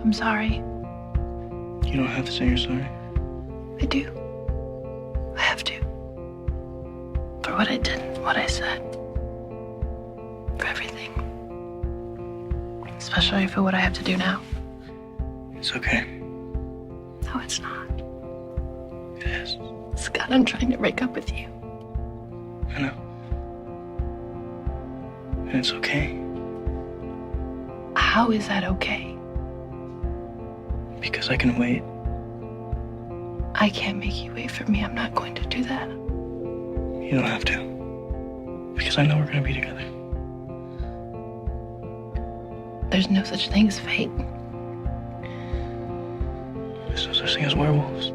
I'm sorry. You don't have to say you're sorry. I do. I have to. For what I did, what I said. For everything. Especially for what I have to do now. It's okay. No, it's not. It is. Scott, I'm trying to break up with you. I know. And it's okay. How is that okay? Because I can wait. I can't make you wait for me. I'm not going to do that. You don't have to. Because I know we're gonna be together. There's no such thing as fate. There's no such thing as werewolves.